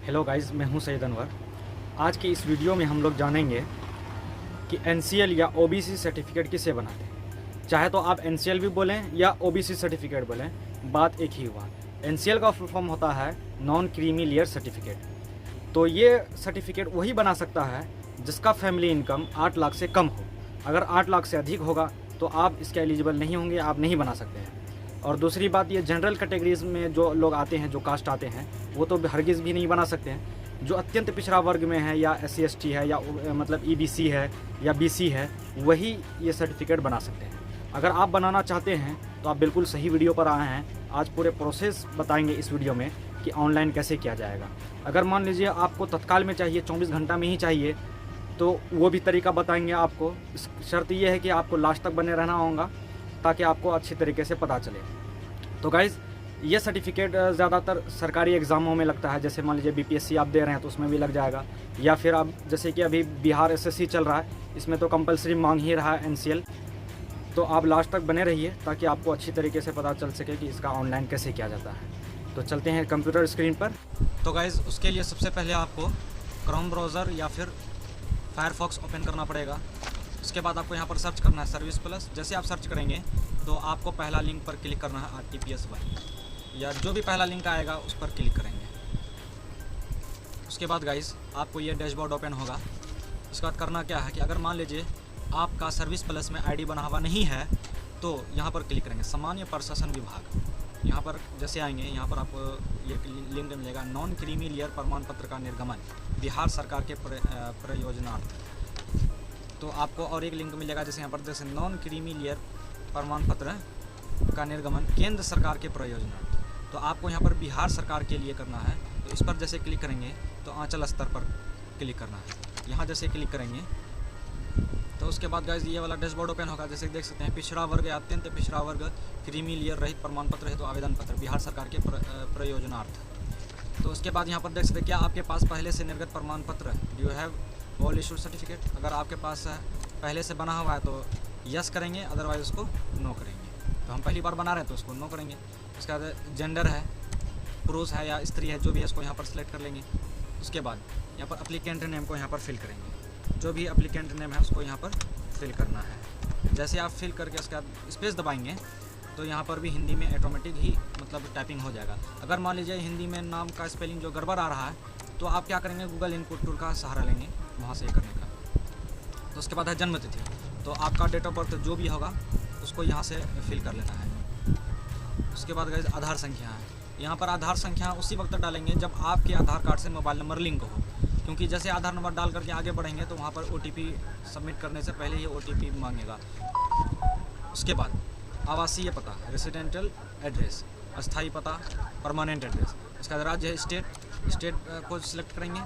Hello guys, मैं हूं सैयद अनवर। आज की इस वीडियो में हम लोग जानेंगे कि एनसीएल या ओबीसी सर्टिफिकेट किसे बनाते हैं। चाहे तो आप एनसीएल भी बोलें या ओबीसी सर्टिफिकेट बोलें, बात एक ही हुआ। एनसीएल का फुल फॉर्म होता है नॉन क्रीमी लेयर सर्टिफिकेट। तो ये सर्टिफिकेट वही बना सकता है जिसका फैमिली इनकम 8 लाख से कम हो। अगर 8 लाख से अधिक होगा तो आप इसके एलिजिबल नहीं होंगे, आप नहीं बना सकते हैं। और दूसरी बात, ये जनरल कैटेगरीज में जो लोग आते हैं, जो कास्ट आते हैं, वो तो हरगिज़ भी नहीं बना सकते हैं। जो अत्यंत पिछड़ा वर्ग में है या SC ST है या मतलब EBC है या BC है, वही ये सर्टिफिकेट बना सकते हैं। अगर आप बनाना चाहते हैं तो आप बिल्कुल सही वीडियो पर आए हैं। आज पूरे प्रोसेस बताएंगे इस वीडियो में कि ऑनलाइन कैसे किया जाएगा। अगर मान लीजिए आपको तत्काल में चाहिए, 24 घंटा में ही चाहिए, तो वो भी तरीका बताएंगे आपको। शर्त ये है कि आपको लास्ट तक बने रहना होगा ताकि आपको अच्छी तरीके से पता चले। तो गाइज़, ये सर्टिफिकेट ज़्यादातर सरकारी एग्ज़ामों में लगता है। जैसे मान लीजिए BPSC आप दे रहे हैं तो उसमें भी लग जाएगा, या फिर आप जैसे कि अभी बिहार SSC चल रहा है, इसमें तो कंपलसरी मांग ही रहा है NCL। तो आप लास्ट तक बने रहिए ताकि आपको अच्छी तरीके से पता चल सके कि इसका ऑनलाइन कैसे किया जाता है। तो चलते हैं कंप्यूटर स्क्रीन पर। तो गाइज़, उसके लिए सबसे पहले आपको क्रोम ब्राउज़र या फिर फायरफॉक्स ओपन करना पड़ेगा। उसके बाद आपको यहाँ पर सर्च करना है सर्विस प्लस। जैसे आप सर्च करेंगे तो आपको पहला लिंक पर क्लिक करना है, RTPS वाला, या जो भी पहला लिंक आएगा उस पर क्लिक करेंगे। उसके बाद गाइस आपको ये डैशबोर्ड ओपन होगा। उसके बाद करना क्या है कि अगर मान लीजिए आपका सर्विस प्लस में ID बना हुआ नहीं है तो यहाँ पर क्लिक करेंगे, सामान्य प्रशासन विभाग। यहाँ पर जैसे आएंगे, यहाँ पर आपको ये लिंक मिलेगा, नॉन क्रीमी लेयर प्रमाण पत्र का निर्गमन बिहार सरकार के प्रयोजनार्थ। तो आपको और एक लिंक मिलेगा, जैसे यहाँ पर जैसे नॉन क्रीमी लेयर प्रमाण पत्र का निर्गमन केंद्र सरकार के प्रयोजनार्थ। तो आपको यहाँ पर बिहार सरकार के लिए करना है। तो इस पर जैसे क्लिक करेंगे तो आंचल स्तर पर क्लिक करना है। यहाँ जैसे क्लिक करेंगे तो उसके बाद गाइस ये वाला डैशबोर्ड ओपन होगा। जैसे देख सकते हैं, पिछड़ा वर्ग या अत्यंत पिछड़ा वर्ग क्रीमी लेयर रहित प्रमाण पत्र है तो आवेदन पत्र बिहार सरकार के प्रयोजनार्थ। तो उसके बाद यहाँ पर देख सकते हैं, क्या आपके पास पहले से निर्गत प्रमाण पत्र, do you have all issued certificate. अगर आपके पास पहले से बना हुआ है तो यस करेंगे, अदरवाइज उसको नो करेंगे। तो हम पहली बार बना रहे हैं तो उसको नो करेंगे। उसके बाद जेंडर है, पुरुष है या स्त्री है, जो भी है इसको यहाँ पर सिलेक्ट कर लेंगे। उसके बाद यहाँ पर एप्लीकेंट नेम को यहाँ पर फिल करेंगे। जो भी एप्लीकेंट नेम है उसको यहाँ पर फिल करना है। जैसे आप फिल करके उसके बाद स्पेस दबाएंगे तो यहाँ पर भी हिंदी में ऑटोमेटिक ही मतलब टाइपिंग हो जाएगा। अगर मान लीजिए हिंदी में नाम का स्पेलिंग जो गड़बड़ आ रहा है तो आप क्या करेंगे, गूगल इनपुट टूल का सहारा लेंगे वहाँ से करने का। तो उसके बाद है जन्म तिथि। तो आपका डेट ऑफ बर्थ जो भी होगा उसको यहाँ से फिल कर लेना है। उसके बाद गाइस आधार संख्या है। यहाँ पर आधार संख्या उसी वक्त डालेंगे जब आपके आधार कार्ड से मोबाइल नंबर लिंक हो, क्योंकि जैसे आधार नंबर डाल करके आगे बढ़ेंगे तो वहाँ पर OTP सबमिट करने से पहले ही OTP मांगेगा। उसके बाद आवासीय पता, रेसिडेंशियल एड्रेस, अस्थायी पता, परमानेंट एड्रेस। उसके बाद राज्य है, स्टेट को सिलेक्ट करेंगे।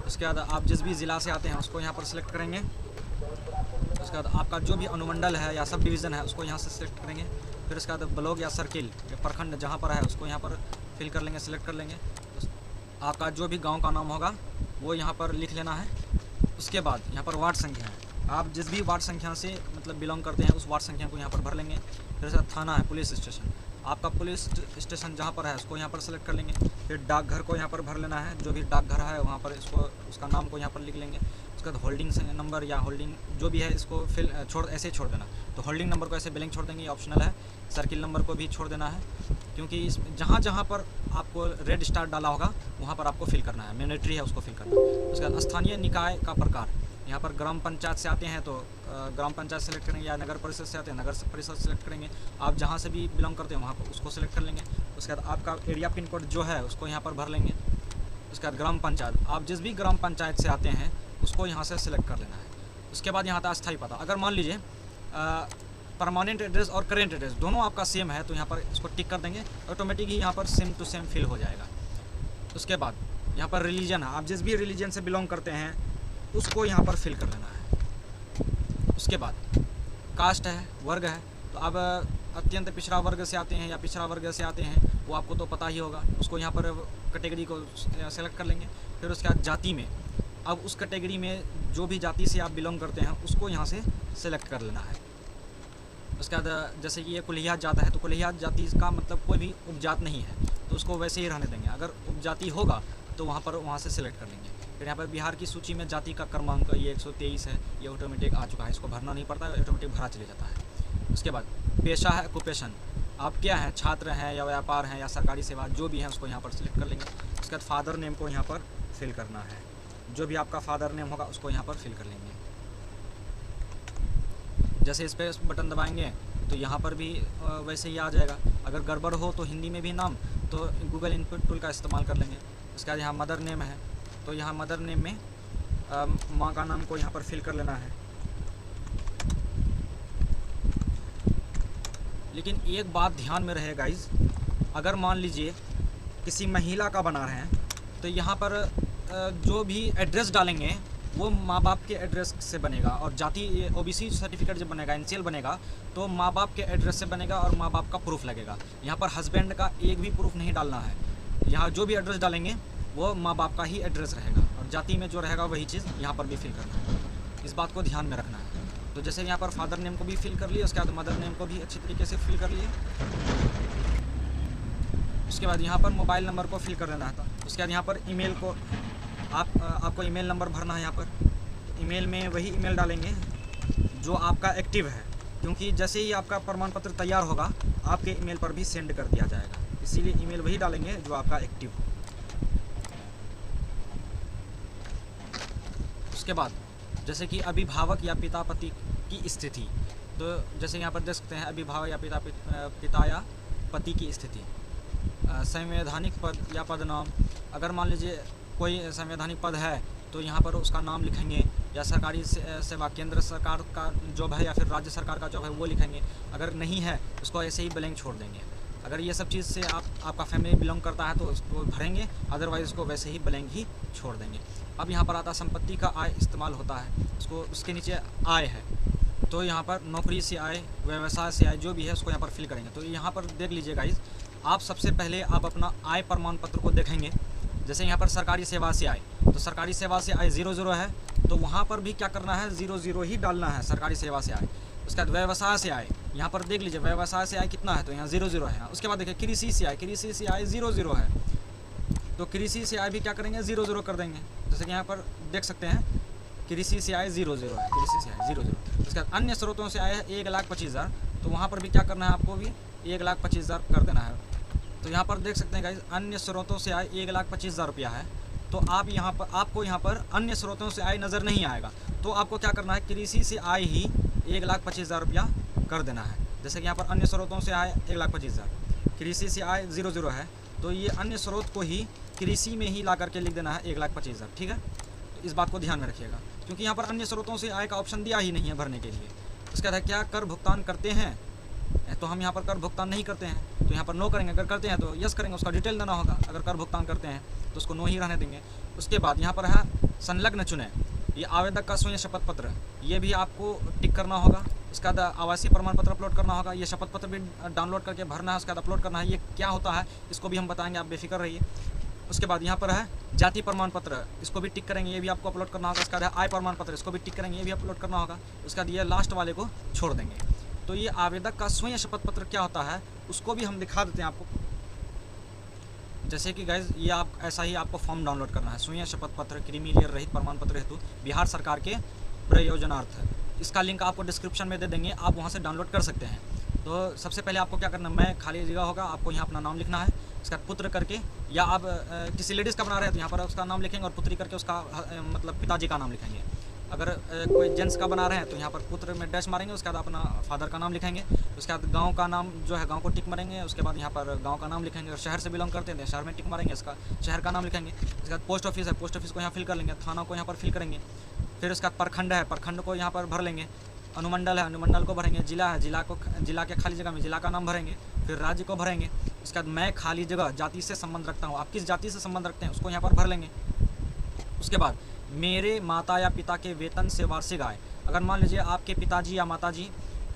उसके बाद आप जिस भी ज़िला से आते हैं उसको यहाँ पर सिलेक्ट करेंगे। उसके बाद आपका जो भी अनुमंडल है या सब डिवीज़न है उसको यहाँ से सिलेक्ट करेंगे। फिर उसके बाद ब्लॉक या सर्किल या प्रखंड जहाँ पर है उसको यहाँ पर फिल कर लेंगे, सिलेक्ट कर लेंगे। आपका जो भी गांव का नाम होगा वो यहाँ पर लिख लेना है। उसके बाद यहाँ पर वार्ड संख्या है, आप जिस भी वार्ड संख्या से मतलब बिलोंग करते हैं उस वार्ड संख्या को यहाँ पर भर लेंगे। फिर उसके बाद थाना है, पुलिस स्टेशन, आपका पुलिस स्टेशन जहाँ पर है उसको यहाँ पर सेलेक्ट कर लेंगे। फिर डाकघर को यहाँ पर भर लेना है, जो भी डाकघर है वहाँ पर इसको उसका नाम को यहाँ पर लिख लेंगे। उसके बाद होल्डिंग नंबर या होल्डिंग जो भी है इसको ऐसे ही छोड़ देना। तो होल्डिंग नंबर को ऐसे ब्लैंक छोड़ देंगे, ये ऑप्शनल है। सर्किल नंबर को भी छोड़ देना है, क्योंकि इस जहाँ जहाँ पर आपको रेड स्टार डाला होगा वहाँ पर आपको फिल करना है, मैंडेटरी है उसको फिल करना है। उसके बाद स्थानीय निकाय का प्रकार, यहाँ पर ग्राम पंचायत से आते हैं तो ग्राम पंचायत सेलेक्ट करेंगे, या नगर परिषद से आते हैं नगर परिषद सेलेक्ट करेंगे। आप जहाँ से भी बिलोंग करते हैं वहाँ पर उसको सेलेक्ट कर लेंगे। उसके बाद आपका एरिया पिन कोड जो है उसको यहाँ पर भर लेंगे। उसके बाद ग्राम पंचायत, आप जिस भी ग्राम पंचायत से आते हैं उसको यहाँ से सिलेक्ट कर लेना है। उसके बाद यहाँ था अस्थायी पता। अगर मान लीजिए परमानेंट एड्रेस और करेंट एड्रेस दोनों आपका सेम है तो यहाँ पर इसको टिक कर देंगे, ऑटोमेटिक ही यहाँ पर सेम टू सेम फिल हो जाएगा। उसके बाद यहाँ पर रिलीजन है, आप जिस भी रिलीजन से बिलोंग करते हैं उसको यहाँ पर फिल कर लेना है। उसके बाद कास्ट है, वर्ग है, तो आप अत्यंत पिछड़ा वर्ग से आते हैं या पिछड़ा वर्ग से आते हैं वो आपको तो पता ही होगा, उसको यहाँ पर कैटेगरी को सेलेक्ट कर लेंगे। फिर उसके बाद जाति में, अब उस कैटेगरी में जो भी जाति से आप बिलोंग करते हैं उसको यहाँ से सेलेक्ट कर लेना है। उसके बाद जैसे कि ये कुलिया जात है तो कुलिया जाति का मतलब कोई भी उपजात नहीं है तो उसको वैसे ही रहने देंगे। अगर उपजाति होगा तो वहाँ से सिलेक्ट कर लेंगे। फिर यहाँ पर बिहार की सूची में जाति का क्रमांक ये 123 है, ये ऑटोमेटिक आ चुका है, इसको भरना नहीं पड़ता, ऑटोमेटिक भरा चले जाता है। उसके बाद पेशा है, ऑक्यूपेशन, आप क्या हैं, छात्र हैं या व्यापार हैं या सरकारी सेवा, जो भी है उसको यहाँ पर सिलेक्ट कर लेंगे। उसके बाद फादर नेम को यहाँ पर फिल करना है, जो भी आपका फादर नेम होगा उसको यहाँ पर फिल कर लेंगे। जैसे इस पर बटन दबाएंगे तो यहाँ पर भी वैसे ही आ जाएगा। अगर गड़बड़ हो तो हिंदी में भी नाम, तो गूगल इनपुट टूल का इस्तेमाल कर लेंगे। उसके बाद यहाँ मदर नेम है, तो यहाँ मदर नेम में माँ का नाम को यहाँ पर फिल कर लेना है। लेकिन एक बात ध्यान में रहे गाइज, अगर मान लीजिए किसी महिला का बना रहे हैं तो यहाँ पर जो भी एड्रेस डालेंगे वो माँ बाप के एड्रेस से बनेगा, और जाति ओबीसी सर्टिफिकेट जब बनेगा, एनसीएल बनेगा, तो माँ बाप के एड्रेस से बनेगा और माँ बाप का प्रूफ लगेगा। यहाँ पर हस्बैंड का एक भी प्रूफ नहीं डालना है। यहाँ जो भी एड्रेस डालेंगे वो माँ बाप का ही एड्रेस रहेगा, और जाति में जो रहेगा वही चीज़ यहाँ पर भी फिल करना है। इस बात को ध्यान में रखना है। तो जैसे यहाँ पर फादर नेम को भी फिल कर लिए, उसके बाद मदर नेम को भी अच्छी तरीके से फिल कर लिए। उसके बाद यहाँ पर मोबाइल नंबर को फिल कर लेना था। उसके बाद यहाँ पर ईमेल को आपको ईमेल नंबर भरना है। यहाँ पर ईमेल में वही ईमेल डालेंगे जो आपका एक्टिव है, क्योंकि जैसे ही आपका प्रमाण पत्र तैयार होगा आपके ईमेल पर भी सेंड कर दिया जाएगा, इसीलिए ईमेल वही डालेंगे जो आपका एक्टिव हो। उसके बाद जैसे कि अभिभावक या पिता पति की स्थिति, तो जैसे यहाँ पर देख सकते हैं अभिभावक या पिता या पति की स्थिति। संवैधानिक पद या पदनाम, अगर मान लीजिए कोई संवैधानिक पद है तो यहाँ पर उसका नाम लिखेंगे, या सरकारी सेवा केंद्र सरकार का जॉब है या फिर राज्य सरकार का जॉब है वो लिखेंगे। अगर नहीं है उसको ऐसे ही ब्लैंक छोड़ देंगे। अगर ये सब चीज़ से आपका फैमिली बिलोंग करता है तो उसको भरेंगे, अदरवाइज़ उसको वैसे ही ब्लैंक ही छोड़ देंगे। अब यहाँ पर आता संपत्ति का आय इस्तेमाल होता है, उसको उसके नीचे आय है, तो यहाँ पर नौकरी से आय, व्यवसाय से आय, जो भी है उसको यहाँ पर फिल करेंगे। तो यहाँ पर देख लीजिए गाइज, आप सबसे पहले आप अपना आय प्रमाण पत्र को देखेंगे। जैसे यहाँ पर सरकारी सेवा से आय, तो सरकारी सेवा से आय 00 है, तो वहाँ पर भी क्या करना है, 00 ही डालना है सरकारी सेवा से आय। उसके बाद व्यवसाय से आय, यहाँ पर देख लीजिए व्यवसाय से आय कितना है, तो यहाँ 00 है। उसके बाद देखिए कृषि से आय, कृषि से आय 00 है, तो कृषि से आय भी क्या करेंगे, 00 कर देंगे। जैसे कि यहाँ पर देख सकते हैं कृषि से आय 00 है, कृषि से आय 00। उसके बाद अन्य स्रोतों से आय है 1,25,000, तो वहाँ पर भी क्या करना है, आपको भी 1,25,000 कर देना है। तो यहाँ पर देख सकते हैं गाइस, अन्य स्रोतों से आय 1,25,000 रुपया है, तो आपको यहाँ पर अन्य स्रोतों से आय नज़र नहीं आएगा, तो आपको क्या करना है, कृषि से आय ही 1,25,000 रुपया कर देना है। जैसे कि यहाँ पर अन्य स्रोतों से आय 1,25,000, कृषि से आय 00 है, तो ये अन्य स्रोत को ही कृषि में ही ला करके लिख देना है 1,25,000। ठीक है, तो इस बात को ध्यान में रखिएगा, क्योंकि यहाँ पर अन्य स्रोतों से आय का ऑप्शन दिया ही नहीं है भरने के लिए। उसके बाद क्या कर भुगतान करते हैं, तो हम यहाँ पर कर भुगतान नहीं करते हैं, तो यहाँ पर नो करेंगे। अगर करते हैं तो यस करेंगे, उसका डिटेल देना होगा। अगर कर भुगतान करते हैं तो उसको नो ही रहने देंगे। उसके बाद यहाँ पर है संलग्न चुने, ये आवेदक का स्वयं शपथ पत्र, ये भी आपको टिक करना होगा। उसके बाद आवासीय प्रमाण पत्र अपलोड करना होगा, ये शपथ पत्र भी डाउनलोड करके भरना है, उसके बाद अपलोड करना है। ये क्या होता है इसको भी हम बताएंगे, आप बेफिक्र रहिए। उसके बाद यहाँ पर है जाति प्रमाण पत्र, इसको भी टिक करेंगे, ये भी आपको अपलोड करना होगा। उसके बाद आय प्रमाण पत्र, इसको भी टिक करेंगे, ये भी अपलोड करना होगा। उसके बाद ये लास्ट वाले को छोड़ देंगे। तो ये आवेदक का स्वयं शपथ पत्र क्या होता है उसको भी हम दिखा देते हैं आपको। जैसे कि गाइज ये आप ऐसा ही आपको फॉर्म डाउनलोड करना है, स्वयं शपथ पत्र क्रीमी लेयर रहित प्रमाण पत्र हेतु बिहार सरकार के प्रयोजनार्थ। इसका लिंक आपको डिस्क्रिप्शन में दे देंगे, आप वहाँ से डाउनलोड कर सकते हैं। तो सबसे पहले आपको क्या करना है, मैं खाली जगह होगा, आपको यहाँ अपना नाम लिखना है। इसका पुत्र करके, या आप किसी लेडीज़ का बना रहे हैं तो यहाँ पर उसका नाम लिखेंगे, और पुत्री करके उसका मतलब पिताजी का नाम लिखेंगे। अगर कोई जेंट्स का बना रहे हैं तो यहाँ पर पुत्र में डैश मारेंगे, उसके बाद अपना फादर का नाम लिखेंगे। उसके बाद गांव का नाम जो है गांव को टिक मारेंगे। उसके बाद यहाँ पर गांव का नाम लिखेंगे, और शहर से बिलोंग करते हैं शहर में टिक मारेंगे, इसका शहर का नाम लिखेंगे। उसके बाद पोस्ट ऑफिस है, पोस्ट ऑफिस को यहाँ फिल कर लेंगे, थाना को यहाँ पर फिल करेंगे। फिर उसका प्रखंड है, प्रखंड को यहाँ पर भर लेंगे। अनुमंडल है, अनुमंडल को भरेंगे। जिला है, जिला के खाली जगह में जिला का नाम भरेंगे। फिर राज्य को भरेंगे। उसके बाद मैं खाली जगह जाति से संबंध रखता हूँ, आप किस जाति से संबंध रखते हैं उसको यहाँ पर भर लेंगे। उसके बाद मेरे माता या पिता के वेतन से वार्षिक आय, अगर मान लीजिए आपके पिताजी या माताजी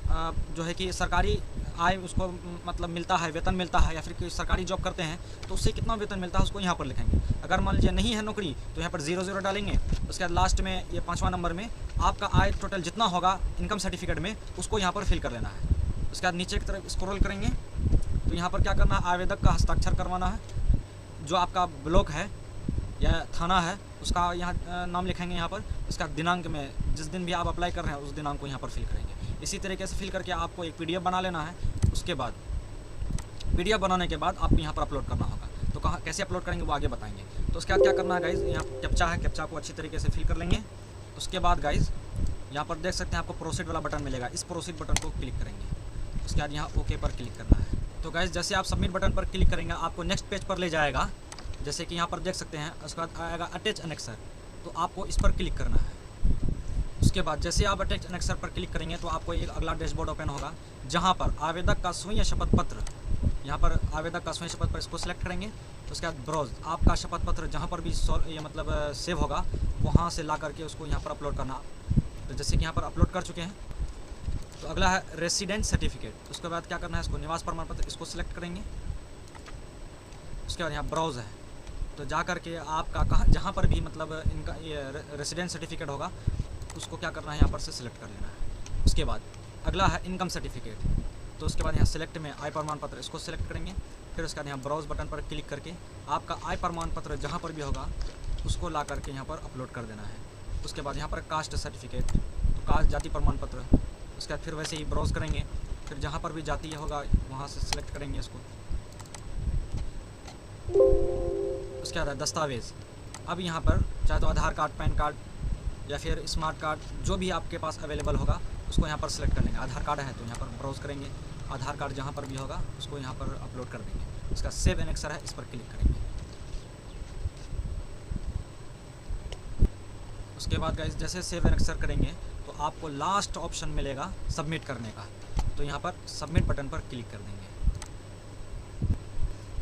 जो है कि सरकारी आय उसको मतलब मिलता है, वेतन मिलता है, या फिर कोई सरकारी जॉब करते हैं तो उससे कितना वेतन मिलता है उसको यहाँ पर लिखेंगे। अगर मान लीजिए नहीं है नौकरी तो यहाँ पर 00 डालेंगे। उसके बाद लास्ट में ये 5वां नंबर में आपका आय टोटल जितना होगा इनकम सर्टिफिकेट में उसको यहाँ पर फिल कर लेना है। उसके बाद नीचे की तरफ स्क्रॉल करेंगे तो यहाँ पर क्या करना है, आवेदक का हस्ताक्षर करवाना है। जो आपका ब्लॉक है या थाना है उसका यहाँ नाम लिखेंगे यहाँ पर, उसका दिनांक में जिस दिन भी आप अप्लाई कर रहे हैं उस दिनांक को यहाँ पर फिल करेंगे। इसी तरीके से फिल करके आपको एक PDF बना लेना है। उसके बाद PDF बनाने के बाद आपको यहाँ पर अपलोड करना होगा। तो कहाँ कैसे अपलोड करेंगे वो आगे बताएंगे। तो उसके बाद क्या करना है गाइज़, यहाँ कैप्चा है, कैप्चा को अच्छी तरीके से फिल कर लेंगे। उसके बाद गाइज़ यहाँ पर देख सकते हैं आपको प्रोसीड वाला बटन मिलेगा, इस प्रोसीड बटन को क्लिक करेंगे। उसके बाद यहाँ ओके पर क्लिक करना है। तो गाइज़ जैसे आप सबमिट बटन पर क्लिक करेंगे आपको नेक्स्ट पेज पर ले जाएगा, जैसे कि यहाँ पर देख सकते हैं। उसके बाद आएगा अटैच एनेक्सर, तो आपको इस पर क्लिक करना है। उसके बाद जैसे आप अटैच एनेक्सर पर क्लिक करेंगे तो आपको एक अगला डैशबोर्ड ओपन होगा, जहाँ पर आवेदक का स्वयं शपथ पत्र, यहाँ पर आवेदक का स्वयं शपथ पत्र इसको सिलेक्ट करेंगे। उसके बाद ब्राउज, आपका शपथ पत्र जहाँ पर भी ये मतलब सेव होगा वहाँ से ला करके उसको यहाँ पर अपलोड करना। तो जैसे कि यहाँ पर अपलोड कर चुके हैं। तो अगला है रेसिडेंट सर्टिफिकेट। उसके बाद क्या करना है, इसको निवास प्रमाण पत्र इसको सिलेक्ट करेंगे। उसके बाद यहाँ ब्राउज है, तो जा करके आपका कहाँ जहाँ पर भी मतलब इनका ये रेसिडेंट सर्टिफिकेट होगा उसको क्या करना है, यहाँ पर से सिलेक्ट कर लेना है। उसके बाद अगला है इनकम सर्टिफिकेट। तो उसके बाद यहाँ सिलेक्ट में आय प्रमाण पत्र इसको सिलेक्ट करेंगे। फिर उसके बाद यहाँ ब्राउज बटन पर क्लिक करके आपका आय प्रमाण पत्र जहाँ पर भी होगा उसको ला करके यहाँ पर अपलोड कर देना है। उसके बाद यहाँ पर कास्ट सर्टिफिकेट, तो कास्ट जाति प्रमाण पत्र। उसके बाद फिर वैसे ही ब्राउज करेंगे, फिर जहाँ पर भी जाति होगा वहाँ से सिलेक्ट करेंगे इसको। उसके बाद दस्तावेज़, अब यहाँ पर चाहे तो आधार कार्ड, पैन कार्ड या फिर स्मार्ट कार्ड जो भी आपके पास अवेलेबल होगा उसको यहाँ पर सिलेक्ट कर लेंगे। आधार कार्ड है तो यहाँ पर ब्राउज करेंगे, आधार कार्ड जहाँ पर भी होगा उसको यहाँ पर अपलोड कर देंगे। उसका सेव एनेक्सर है, इस पर क्लिक करेंगे। उसके बाद गाइस जैसे सेव एनेक्सर करेंगे तो आपको लास्ट ऑप्शन मिलेगा सबमिट करने का, तो यहाँ पर सबमिट बटन पर क्लिक कर देंगे।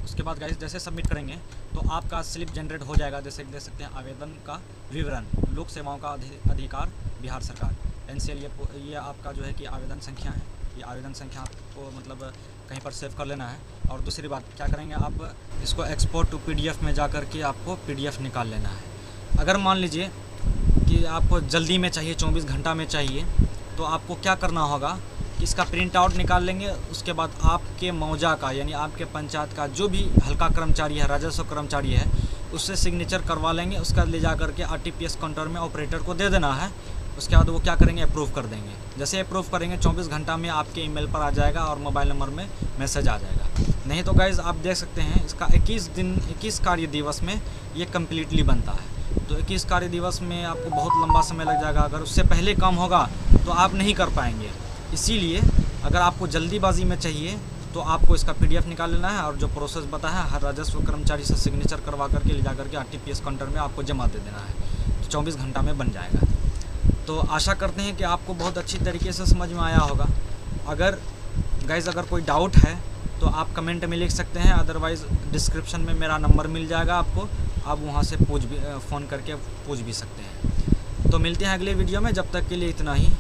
उसके बाद गाइस जैसे सबमिट करेंगे तो आपका स्लिप जनरेट हो जाएगा, जैसे देख सकते हैं आवेदन का विवरण, लोक सेवाओं का अधिकार बिहार सरकार NCL। ये आपका जो है कि आवेदन संख्या है, ये आवेदन संख्या आपको मतलब कहीं पर सेव कर लेना है। और दूसरी बात क्या करेंगे, आप इसको एक्सपोर्ट टू PDF में जा कर के आपको PDF निकाल लेना है। अगर मान लीजिए कि आपको जल्दी में चाहिए, 24 घंटा में चाहिए, तो आपको क्या करना होगा कि इसका प्रिंट आउट निकाल लेंगे। उसके बाद आपके मौजा का यानी आपके पंचायत का जो भी हल्का कर्मचारी है, राजस्व कर्मचारी है, उससे सिग्नेचर करवा लेंगे। उसका ले जा करके RTPS काउंटर में ऑपरेटर को दे देना है। उसके बाद वो क्या करेंगे, अप्रूव कर देंगे। जैसे अप्रूव करेंगे 24 घंटा में आपके ईमेल पर आ जाएगा और मोबाइल नंबर में मैसेज आ जाएगा। नहीं तो गाइज़ आप देख सकते हैं इसका 21 कार्य दिवस में ये कम्प्लीटली बनता है। तो 21 कार्य दिवस में आपको बहुत लंबा समय लग जाएगा। अगर उससे पहले काम होगा तो आप नहीं कर पाएंगे। इसीलिए अगर आपको जल्दीबाजी में चाहिए तो आपको इसका PDF निकाल लेना है और जो प्रोसेस बताया है हर राजस्व कर्मचारी से सिग्नेचर करवा करके ले जा करके RTPS काउंटर में आपको जमा दे देना है। तो 24 घंटा में बन जाएगा। तो आशा करते हैं कि आपको बहुत अच्छी तरीके से समझ में आया होगा। अगर गाइज़ अगर कोई डाउट है तो आप कमेंट में लिख सकते हैं, अदरवाइज़ डिस्क्रिप्शन में मेरा नंबर मिल जाएगा आपको, आप वहाँ से फ़ोन करके पूछ भी सकते हैं। तो मिलते हैं अगले वीडियो में, जब तक के लिए इतना ही।